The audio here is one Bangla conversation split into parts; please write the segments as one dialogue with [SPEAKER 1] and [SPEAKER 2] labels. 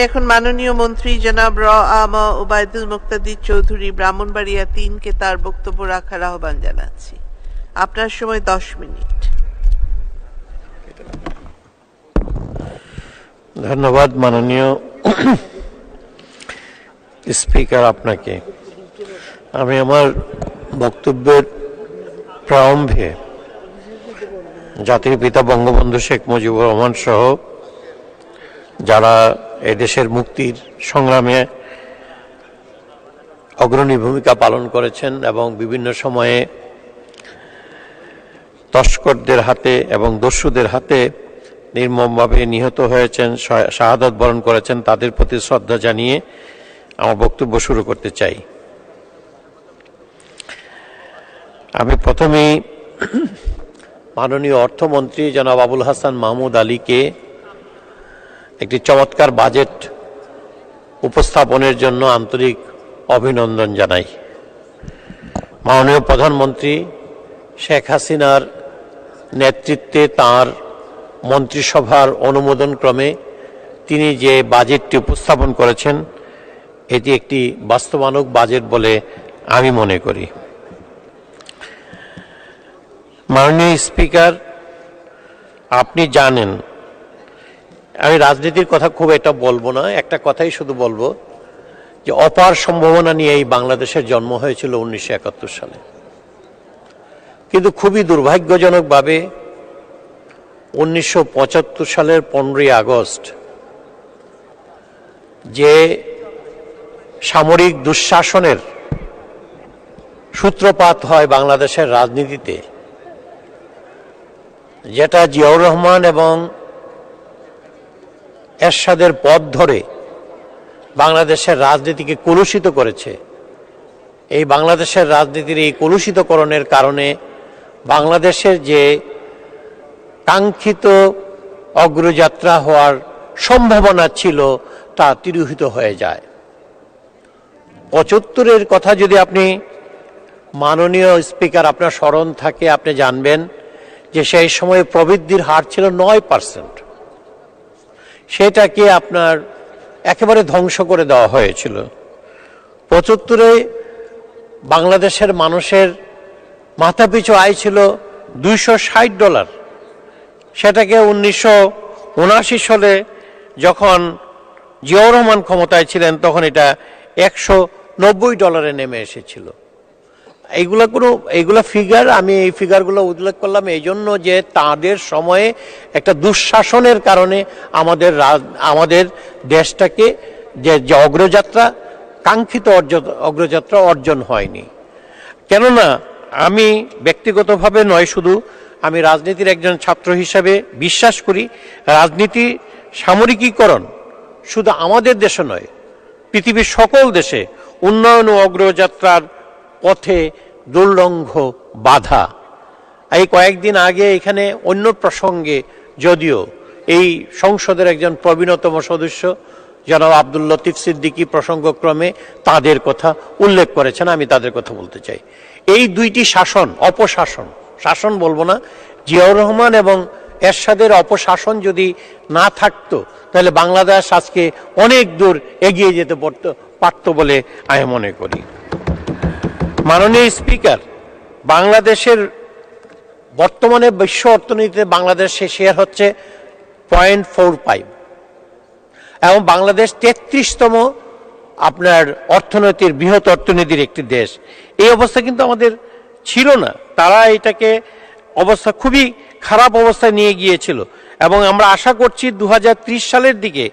[SPEAKER 1] এখন মাননীয় মন্ত্রী জনাব ওবায়দুল মুক্তাদির চৌধুরী ব্রাহ্মণবাড়িয়া 3 তার বক্তব্য রাখার আহ্বান জানাচ্ছি। আপনার সময় 10 মিনিট।
[SPEAKER 2] ধন্যবাদ মাননীয় স্পিকার আপনাকে। আমি আমার বক্তব্যের প্রারম্ভে জাতির পিতা বঙ্গবন্ধু শেখ মুজিবুর রহমান সহ যারা এদেশের মুক্তির সংগ্রামে অগ্রণী ভূমিকা পালন করেছেন এবং বিভিন্ন সময়ে তস্করদের হাতে এবং দস্যুদের হাতে নির্মমভাবে নিহত হয়েছেন, শাহাদাত বরণ করেছেন, তাদের প্রতি শ্রদ্ধা জানিয়ে আমার বক্তব্য শুরু করতে চাই। আমি প্রথমেই মাননীয় অর্থমন্ত্রী জনাব আবুল হাসান মাহমুদ আলীকে একটি চমৎকার বাজেট উপস্থাপনের জন্য আন্তরিক অভিনন্দন জানাই। মাননীয় প্রধানমন্ত্রী শেখ হাসিনার নেতৃত্বে তাঁর মন্ত্রিসভার অনুমোদন ক্রমে তিনি যে বাজেটটি উপস্থাপন করেছেন এটি একটি বাস্তবায়নক বাজেট বলে আমি মনে করি। মাননীয় স্পিকার, আপনি জানেন আমি রাজনীতির কথা খুব একটা বলবো না, একটা কথাই শুধু বলবো যে অপার সম্ভাবনা নিয়ে এই বাংলাদেশের জন্ম হয়েছিল 1971 সালে, কিন্তু খুবই দুর্ভাগ্যজনকভাবে 1975 সালের 15ই আগস্ট যে সামরিক দুঃশাসনের সূত্রপাত হয় বাংলাদেশের রাজনীতিতে, যেটা জিয়াউর রহমান এবং এরশাদের পথ ধরে বাংলাদেশের রাজনীতিকে কলুষিত করেছে। এই বাংলাদেশের রাজনীতির এই কলুষিতকরণের কারণে বাংলাদেশের যে কাঙ্ক্ষিত অগ্রযাত্রা হওয়ার সম্ভাবনা ছিল তা তিরোহিত হয়ে যায়। 75-এর কথা যদি আপনি মাননীয় স্পিকার আপনার স্মরণ থাকে, আপনি জানবেন যে সেই সময় প্রবৃদ্ধির হার ছিল 9%। সেটাকে আপনার একেবারে ধ্বংস করে দেওয়া হয়েছিল। 75-এ বাংলাদেশের মানুষের মাথাপিছু আয় ছিল $260। সেটাকে 1979 সালে যখন জিয়াউর রহমান ক্ষমতায় ছিলেন তখন এটা $190 নেমে এসেছিল। এইগুলো ফিগার, আমি এই ফিগারগুলো উল্লেখ করলাম এই জন্য যে তাদের সময়ে একটা দুঃশাসনের কারণে আমাদের দেশটাকে যে অগ্রযাত্রা, কাঙ্ক্ষিত অগ্রযাত্রা অর্জন হয়নি। কেননা আমি ব্যক্তিগতভাবে নয়, শুধু আমি রাজনীতির একজন ছাত্র হিসাবে বিশ্বাস করি রাজনীতি সামরিকীকরণ শুধু আমাদের দেশে নয়, পৃথিবীর সকল দেশে উন্নয়ন ও অগ্রযাত্রার পথে দুর্লঙ্ঘ বাধা। এই কয়েকদিন আগে এখানে অন্য প্রসঙ্গে যদিও এই সংসদের একজন প্রবীণতম সদস্য জনাব আব্দুল লতিফ সিদ্দিকী প্রসঙ্গক্রমে তাদের কথা উল্লেখ করেছেন, আমি তাদের কথা বলতে চাই। এই দুইটি শাসন, অপশাসন, শাসন বলবো না, জিয়াউর রহমান এবং এরশাদের অপশাসন যদি না থাকতো তাহলে বাংলাদেশ আজকে অনেক দূর এগিয়ে যেতে পারত বলে আমি মনে করি। মাননীয় স্পিকার, বাংলাদেশের বর্তমানে বিশ্ব অর্থনীতিতে বাংলাদেশের শেয়ার হচ্ছে 0.45 এবং বাংলাদেশ 33তম আপনার অর্থনীতির বৃহৎ অর্থনীতির একটি দেশ। এই অবস্থা কিন্তু আমাদের ছিল না, তারা এটাকে অবস্থা খুবই খারাপ অবস্থায় নিয়ে গিয়েছিল এবং আমরা আশা করছি 2030 সালের দিকে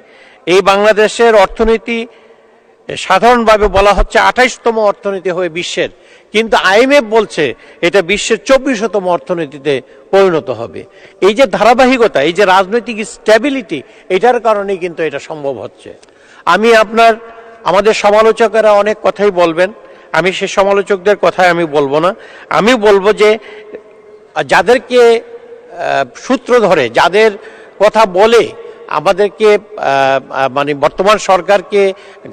[SPEAKER 2] এই বাংলাদেশের অর্থনীতি সাধারণভাবে বলা হচ্ছে 28তম অর্থনীতি হবে বিশ্বের, কিন্তু আইএমএফ বলছে এটা বিশ্বের 24তম অর্থনীতিতে পরিণত হবে। এই যে ধারাবাহিকতা, এই যে রাজনৈতিক স্ট্যাবিলিটি, এটার কারণেই কিন্তু এটা সম্ভব হচ্ছে। আমাদের সমালোচকেরা অনেক কথাই বলবেন, আমি সেই সমালোচকদের কথাই আমি বলবো না। আমি বলবো যে যাদেরকে সূত্র ধরে, যাদের কথা বলে আমাদেরকে মানে বর্তমান সরকারকে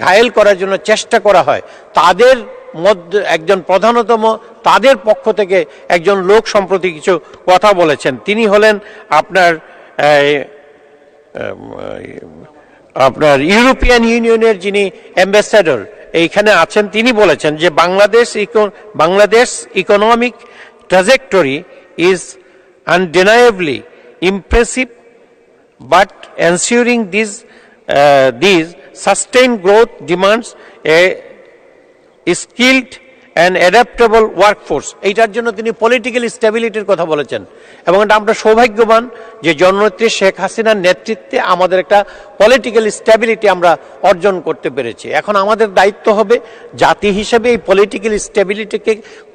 [SPEAKER 2] ঘায়েল করার জন্য চেষ্টা করা হয়, তাদের মধ্যে একজন প্রধানতম, তাদের পক্ষ থেকে একজন লোক সম্প্রতি কিছু কথা বলেছেন। তিনি হলেন আপনার আপনার ইউরোপিয়ান ইউনিয়নের যিনি অ্যাম্বাসেডর এইখানে আছেন, তিনি বলেছেন যে Bangladesh economic trajectory is undeniably impressive, but ensuring these sustained growth demands a skilled and adaptable workforce. এইটার জন্য তিনি পলিটিক্যাল স্টেবিলিটির কথা বলেছেন এবং এটা আমরা সৌভাগ্যবান যে জননেত্রী শেখ হাসিনার নেতৃত্বে আমাদের একটা পলিটিক্যাল স্টেবিলিটি আমরা অর্জন করতে পেরেছি। এখন আমাদের দায়িত্ব হবে জাতি হিসেবে এই পলিটিক্যাল স্টেবিলিটিকে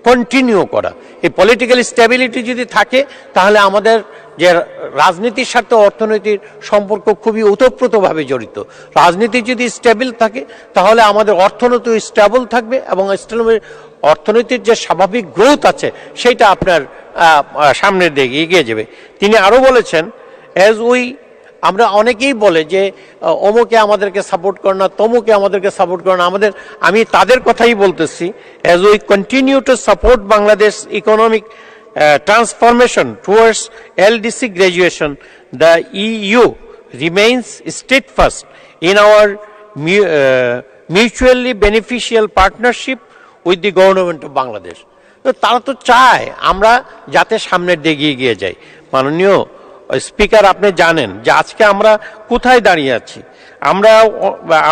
[SPEAKER 2] কন্টিনিউ করা। এই পলিটিক্যাল স্টেবিলিটি যদি থাকে তাহলে আমাদের যে রাজনীতির সাথে অর্থনীতির সম্পর্ক খুবই ওতপ্রোতভাবে জড়িত। রাজনীতি যদি স্টেবল থাকে তাহলে আমাদের অর্থনীতি স্টেবল থাকবে এবং অর্থনীতির যে স্বাভাবিক গ্রোথ আছে সেটা আপনার সামনের দিকে এগিয়ে যাবে। তিনি আরো বলেছেন, আমরা অনেকেই বলে যে অমুকে আমাদেরকে সাপোর্ট করে না, তমুকে আমাদেরকে সাপোর্ট করে না, আমি তাদের কথাই বলতেছি, as we continue to support Bangladesh economic transformation towards LDC graduation, the EU remains steadfast in our mutually beneficial partnership with the government of Bangladesh. তো তারা তো চায় আমরা যাতে সামনের দিকে এগিয়ে যাই। মাননীয় স্পিকার, আপনি জানেন যে আজকে আমরা কোথায় দাঁড়িয়ে আছি।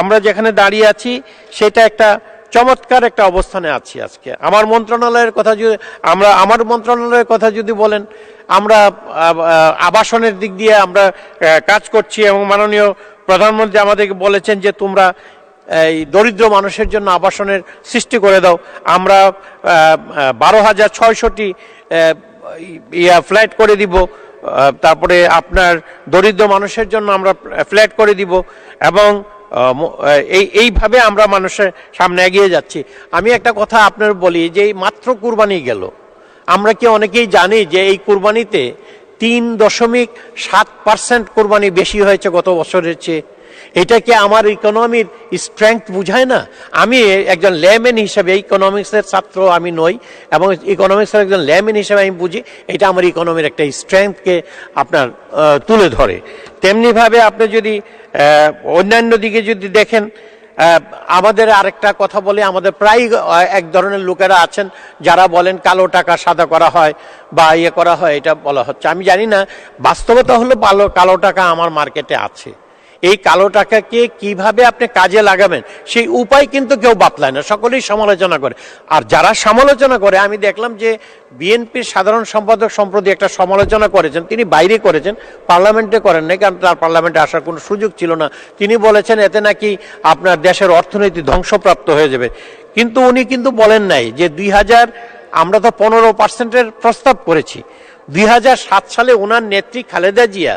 [SPEAKER 2] আমরা যেখানে দাঁড়িয়ে আছি সেটা একটা চমৎকার একটা অবস্থানে আছি। আজকে আমার মন্ত্রণালয়ের কথা যদি বলেন, আমরা আবাসনের দিক দিয়ে আমরা কাজ করছি এবং মাননীয় প্রধানমন্ত্রী আমাদেরকে বলেছেন যে তোমরা এই দরিদ্র মানুষের জন্য আবাসনের সৃষ্টি করে দাও। আমরা 12,600টি ফ্ল্যাট করে দিব, তারপরে আপনার দরিদ্র মানুষের জন্য আমরা ফ্ল্যাট করে দিব এবং এইভাবে আমরা মানুষের সামনে এগিয়ে যাচ্ছি। আমি একটা কথা আপনার বলি যে মাত্র কুরবানি গেল, আমরা কি অনেকেই জানি যে এই কুরবানিতে 3.7% কুরবানি বেশি হয়েছে গত বছরের চেয়ে। এটা কি আমার ইকোনমির স্ট্রেংথ বুঝায় না? আমি একজন লেম্যান হিসেবে, ইকোনমিক্সের ছাত্র আমি নই এবং ইকোনমিক্সের একজন লেম্যান হিসেবে আমি বুঝি এটা আমার ইকোনমির একটা স্ট্রেংথকে আপনার তুলে ধরে। তেমনিভাবে আপনি যদি অন্যান্য দিকে যদি দেখেন, আমাদের আরেকটা কথা বলে, আমাদের প্রায় এক ধরনের লোকেরা আছেন যারা বলেন কালো টাকা সাদা করা হয় বা ইয়ে করা হয়, এটা বলা হচ্ছে। আমি জানি না, বাস্তবতা হলো কালো টাকা আমার মার্কেটে আছে। এই কালো টাকাকে কিভাবে আপনি কাজে লাগাবেন সেই উপায় কিন্তু কেউ বাতলায় না, সকলেই সমালোচনা করে। আর যারা সমালোচনা করে, আমি দেখলাম যে বিএনপির সাধারণ সম্পাদক সম্প্রতি একটা সমালোচনা করেছেন, তিনি বাইরে করেছেন, পার্লামেন্টে করেন নাই, কারণ তার পার্লামেন্টে আসার কোনো সুযোগ ছিল না। তিনি বলেছেন এতে নাকি আপনার দেশের অর্থনীতি ধ্বংসপ্রাপ্ত হয়ে যাবে, কিন্তু উনি কিন্তু বলেন নাই যে আমরা তো 15%-এর প্রস্তাব করেছি। 2007 সালে ওনার নেত্রী খালেদা জিয়া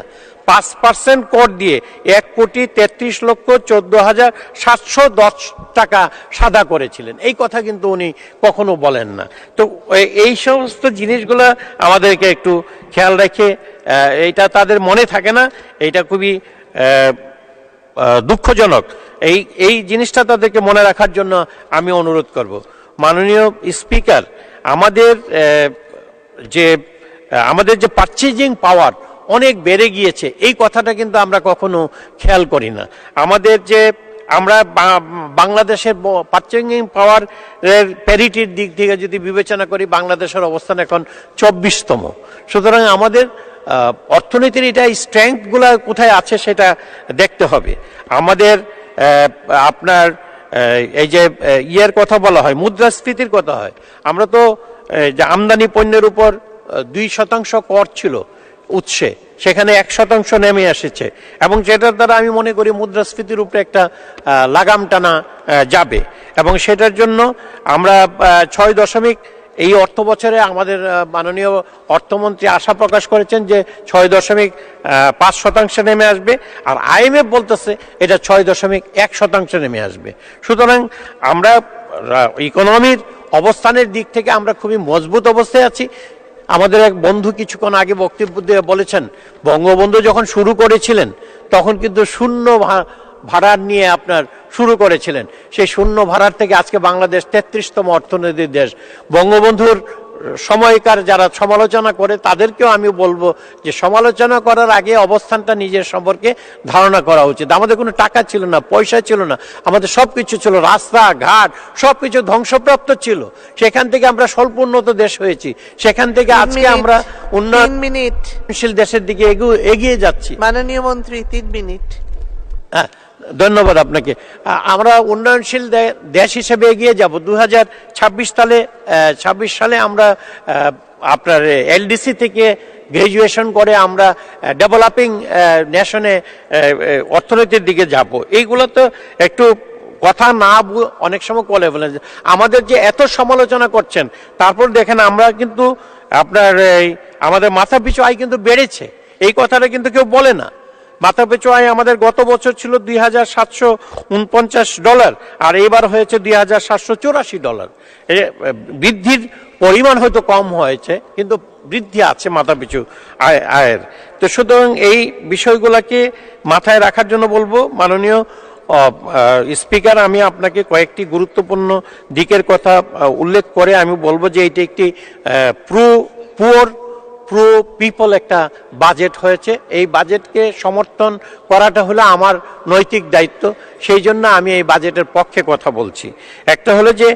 [SPEAKER 2] 5% কর দিয়ে 1,33,14,710 টাকা সাদা করেছিলেন। এই কথা কিন্তু উনি কখনো বলেন না। তো এই সমস্ত জিনিসগুলো আমাদেরকে একটু খেয়াল রেখে, এইটা তাদের মনে থাকে না, এইটা খুবই দুঃখজনক। এই জিনিসটা তাদেরকে মনে রাখার জন্য আমি অনুরোধ করব। মাননীয় স্পিকার, আমাদের যে পারচেজিং পাওয়ার অনেক বেড়ে গিয়েছে, এই কথাটা কিন্তু আমরা কখনো খেয়াল করি না। আমরা বাংলাদেশের পারচেজিং পাওয়ার প্যারিটির দিক থেকে যদি বিবেচনা করি, বাংলাদেশের অবস্থান এখন 24তম। সুতরাং আমাদের অর্থনীতির এটা স্ট্রেংথগুলো কোথায় আছে সেটা দেখতে হবে। আমাদের আপনার এই যে ইয়ের কথা বলা হয়, মুদ্রাস্ফীতির কথা হয়, আমরা তো যে আমদানি পণ্যের উপর 2% কর ছিল উৎসে, সেখানে 1% নেমে এসেছে এবং যেটার দ্বারা আমি মনে করি মুদ্রাস্ফীতির উপরে একটা লাগাম টানা যাবে এবং সেটার জন্য আমরা 6 এই অর্থ বছরে আমাদের মাননীয় অর্থমন্ত্রী আশা প্রকাশ করেছেন যে 6.5% নেমে আসবে, আর IMF বলতেছে এটা 6.1% নেমে আসবে। সুতরাং আমরা ইকোনমির অবস্থানের দিক থেকে আমরা খুবই মজবুত অবস্থায় আছি। আমাদের এক বন্ধু কিছুক্ষণ আগে বক্তব্য দিয়ে বলেছেন, বঙ্গবন্ধু যখন শুরু করেছিলেন তখন কিন্তু শূন্য ভাড়া নিয়ে আপনার শুরু করেছিলেন। সেই শূন্য ভাড়ার থেকে আজকে বাংলাদেশ 33তম অর্থনৈতিক দেশ। বঙ্গবন্ধুর সময়কার যারা সমালোচনা করে তাদেরকেও আমি বলবো যে সমালোচনা করার আগে অবস্থানটা নিজের সম্পর্কে ধারণা করা উচিত। আমাদের কোনো টাকা ছিল না, পয়সা ছিল না, আমাদের সবকিছু ছিল, রাস্তা ঘাট সবকিছু ধ্বংসপ্রাপ্ত ছিল। সেখান থেকে আমরা স্বল্প উন্নত দেশ হয়েছি, সেখান থেকে আজকে আমরা উন্নয়নশীল দেশের দিকে এগিয়ে যাচ্ছি।
[SPEAKER 1] মাননীয় মন্ত্রী 3 মিনিট।
[SPEAKER 2] হ্যাঁ, ধন্যবাদ আপনাকে। আমরা উন্নয়নশীল দেশ হিসেবে এগিয়ে যাব। 2026 সালে আমরা আপনার এলডিসি থেকে গ্রাজুয়েশন করে আমরা ডেভেলপিং নেশনে অর্থনীতির দিকে যাব। এইগুলো তো একটু কথা না অনেক সময় বলে আমাদের যে এত সমালোচনা করছেন, তারপর দেখেন আমরা কিন্তু আপনার আমাদের মাথা পিছু আয় কিন্তু বেড়েছে। এই কথাটা কিন্তু কেউ বলে না। মাথা পিছু আয় আমাদের গত বছর ছিল $2,749, আর এবার হয়েছে $2,784। বৃদ্ধির পরিমাণ হয়তো কম হয়েছে, কিন্তু বৃদ্ধি আছে মাথা পিছু আয়ের। তো সুতরাং এই বিষয়গুলোকে মাথায় রাখার জন্য বলবো, মাননীয় স্পিকার, আমি আপনাকে কয়েকটি গুরুত্বপূর্ণ দিকের কথা উল্লেখ করে আমি বলবো যে এটি একটি প্রো পিপল একটা বাজেট হয়েছে। এই বাজেটকে সমর্থন করাটা হলো আমার নৈতিক দায়িত্ব। সেই জন্য আমি এই বাজেটের পক্ষে কথা বলছি। একটা হলো যে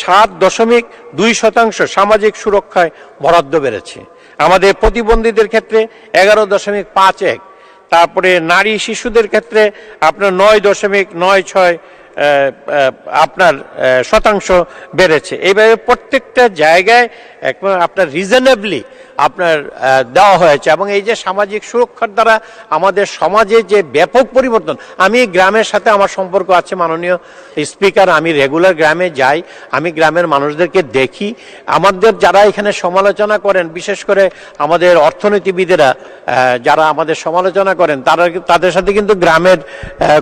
[SPEAKER 2] 7.2% সামাজিক সুরক্ষায় বরাদ্দ বেড়েছে। আমাদের প্রতিবন্ধীদের ক্ষেত্রে 11.51, তারপরে নারী শিশুদের ক্ষেত্রে আপনার 9.96 আপনার শতাংশ বেড়েছে। এইভাবে প্রত্যেকটা জায়গায় আপনার রিজনেবলি আপনার দেওয়া হয়েছে। এবং এই যে সামাজিক সুরক্ষার দ্বারা আমাদের সমাজে যে ব্যাপক পরিবর্তন, আমি গ্রামের সাথে আমার সম্পর্ক আছে মাননীয় স্পিকার, আমি রেগুলার গ্রামে যাই, আমি গ্রামের মানুষদেরকে দেখি। আমাদের যারা এখানে সমালোচনা করেন, বিশেষ করে আমাদের অর্থনীতিবিদেরা যারা আমাদের সমালোচনা করেন, তাদের সাথে কিন্তু গ্রামের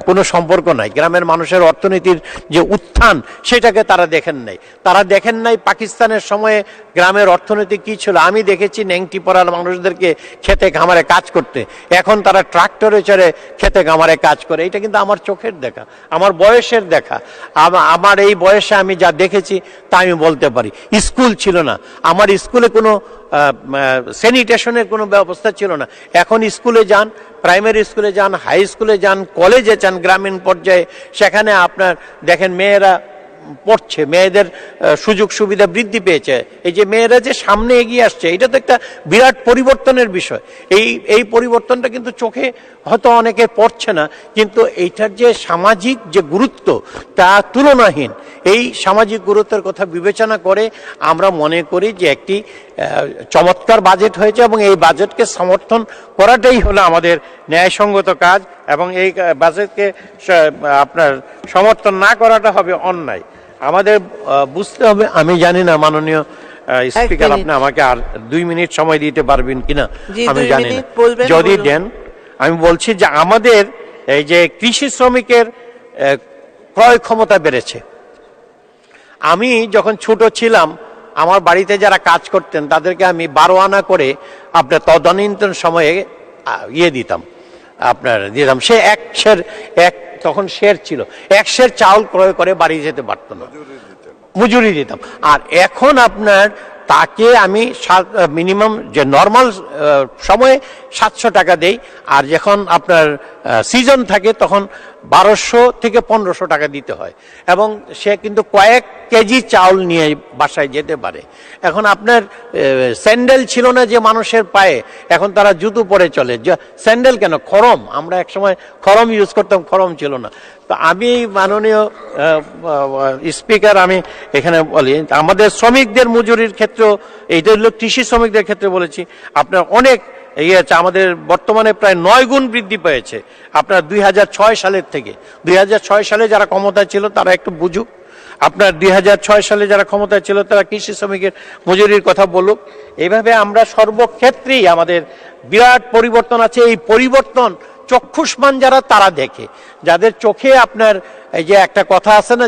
[SPEAKER 2] কোনো সম্পর্ক নাই। গ্রামের মানুষের অর্থনীতির যে উত্থান সেটাকে তারা দেখেন নাই। তারা দেখেন নাই পাকিস্তানের সময়ে গ্রামের অর্থনীতি কি ছিল। আমি দেখেছি নেংটি পড়ার মানুষদেরকে খেতে খামারে কাজ করতে, এখন তারা ট্রাক্টরে চড়ে খেতে খামারে কাজ করে। এটা কিন্তু আমার চোখের দেখা, আমার বয়সের দেখা। আমার এই বয়সে আমি যা দেখেছি তা আমি বলতে পারি। স্কুল ছিল না, আমার স্কুলে কোনো স্যানিটেশনের কোনো ব্যবস্থা ছিল না। এখন স্কুলে যান, প্রাইমারি স্কুলে যান, হাই স্কুলে যান, কলেজে যান গ্রামীণ পর্যায়ে, সেখানে আপনার দেখেন মেয়েরা পড়ছে, মেয়েদের সুযোগ সুবিধা বৃদ্ধি পেয়েছে। এই যে মেয়েরা যে সামনে এগিয়ে আসছে, এটা তো একটা বিরাট পরিবর্তনের বিষয়। এই পরিবর্তনটা কিন্তু চোখে হয়তো অনেকে পড়ছে না, কিন্তু এইটার যে সামাজিক যে গুরুত্ব তা তুলনাহীন। এই সামাজিক গুরুত্বের কথা বিবেচনা করে আমরা মনে করি যে একটি চমৎকার বাজেট হয়েছে, এবং এই বাজেটকে সমর্থন করাটাই হলো আমাদের ন্যায়সঙ্গত কাজ, এবং এই বাজেটকে আপনার সমর্থন না করাটা হবে অন্যায়। আমাদের বুঝতে হবে, আমি জানি না মাননীয় স্পিকার আপনি আমাকে আর 2 মিনিট সময় দিতে পারবেন কিনা আমি জানি না, যদি দেন। আমি বলছি যে আমাদের এই যে কৃষি শ্রমিকের ক্রয় ক্ষমতা বেড়েছে। আমি যখন ছোট ছিলাম, আমার বাড়িতে যারা কাজ করতেন তাদেরকে আমি 12 আনা করে আপনার তদানীন্তন সময়ে দিতাম, সে তখন শের ছিল, 1 সের চাউল ক্রয় করে বাড়ি যেতে পারত না, মজুরি দিতাম। আর এখন আপনার তাকে আমি মিনিমাম যে নর্মাল সময়ে 700 টাকা দেই, আর যখন আপনার সিজন থাকে তখন 1200 থেকে 1500 টাকা দিতে হয়, এবং সে কিন্তু কয়েক কেজি চাউল নিয়ে বাসায় যেতে পারে। এখন আপনার স্যান্ডেল ছিল না যে মানুষের পায়ে, এখন তারা জুতো পরে চলে। স্যান্ডেল কেন, খড়ম, আমরা একসময় খড়ম ইউজ করতাম, খড়ম ছিল না। তো আমি মাননীয় স্পিকার, আমি এখানে বলি আমাদের শ্রমিকদের মজুরির ক্ষেত্রে, এইটা হলো কৃষি শ্রমিকদের ক্ষেত্রে বলেছি, আপনার অনেক আছে। আমাদের বর্তমানে প্রায় 9 গুণ বৃদ্ধি পেয়েছে আপনার 2006 সালের থেকে। 2006 সালে যারা ক্ষমতায় ছিল তারা একটু বুঝুক, আপনার 2006 সালে যারা ক্ষমতায় ছিল তারা কৃষি শ্রমিকের মজুরির কথা বলুক। এইভাবে আমরা সর্বক্ষেত্রেই আমাদের বিরাট পরিবর্তন আছে। এই পরিবর্তন চক্ষুষ্মান যারা তারা দেখে, যাদের চোখে আপনার এই যে একটা কথা আছে না,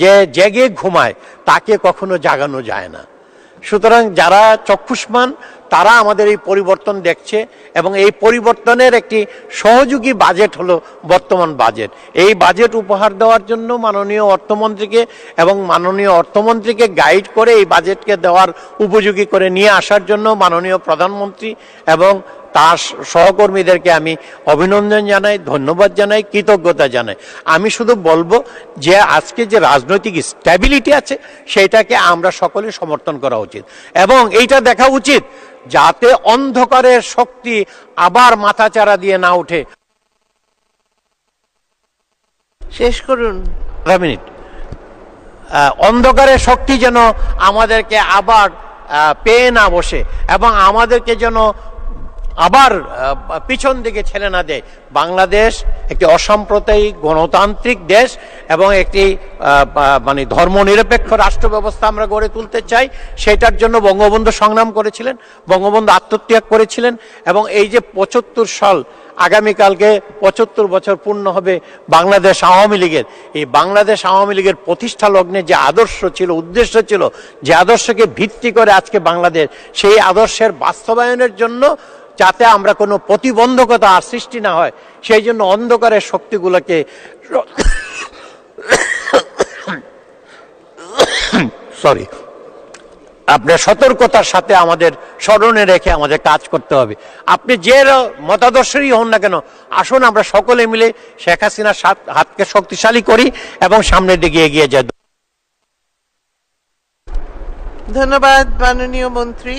[SPEAKER 2] যে জেগে ঘুমায় তাকে কখনো জাগানো যায় না। সুতরাং যারা চক্ষুষ্মান তারা আমাদের এই পরিবর্তন দেখছে এবং এই পরিবর্তনের একটি সহযোগী বাজেট হলো বর্তমান বাজেট। এই বাজেট উপহার দেওয়ার জন্য মাননীয় অর্থমন্ত্রীকে এবং মাননীয় অর্থমন্ত্রীকে গাইড করে এই বাজেটকে দেওয়ার উপযোগী করে নিয়ে আসার জন্য মাননীয় প্রধানমন্ত্রী এবং তার সহকর্মীদেরকে আমি অভিনন্দন জানাই, ধন্যবাদ জানাই, কৃতজ্ঞতা জানাই। আমি শুধু বলবো যে আজকে যে রাজনৈতিক স্ট্যাবিলিটি আছে সেইটাকে আমরা সকলে সমর্থন করা উচিত এবং এইটা দেখা উচিত যাতে অন্ধকারের শক্তি আবার মাথাচাড়া দিয়ে না উঠে।
[SPEAKER 1] শেষ করুন।
[SPEAKER 2] মিনিট। অন্ধকারের শক্তি যেন আমাদেরকে আবার পেয়ে না বসে এবং আমাদেরকে যেন আবার পিছন দিকে ঠেলে না দেয়। বাংলাদেশ একটি অসাম্প্রদায়িক গণতান্ত্রিক দেশ এবং একটি মানে ধর্মনিরপেক্ষ রাষ্ট্র ব্যবস্থা আমরা গড়ে তুলতে চাই। সেটার জন্য বঙ্গবন্ধু সংগ্রাম করেছিলেন, বঙ্গবন্ধু আত্মত্যাগ করেছিলেন এবং এই যে ৭৫ সাল, আগামীকালকে ৭৫ বছর পূর্ণ হবে বাংলাদেশ আওয়ামী লীগের। এই বাংলাদেশ আওয়ামী লীগের প্রতিষ্ঠা লগ্নে যে আদর্শ ছিল, উদ্দেশ্য ছিল, যে আদর্শকে ভিত্তি করে আজকে বাংলাদেশ, সেই আদর্শের বাস্তবায়নের জন্য যাতে আমরা কোনো প্রতিবন্ধকতা আর সৃষ্টি না হয় সেই জন্য অন্ধকারের শক্তিগুলোকে আপনার সতর্কতার সাথে আমাদের স্মরণে রেখে আমাদের কাজ করতে হবে। আপনি যে মতাদর্শেরই হন না কেন, আসুন আমরা সকলে মিলে শেখ হাসিনার হাতকে শক্তিশালী করি এবং সামনের দিকে এগিয়ে যাই।
[SPEAKER 1] ধন্যবাদ মাননীয় মন্ত্রী।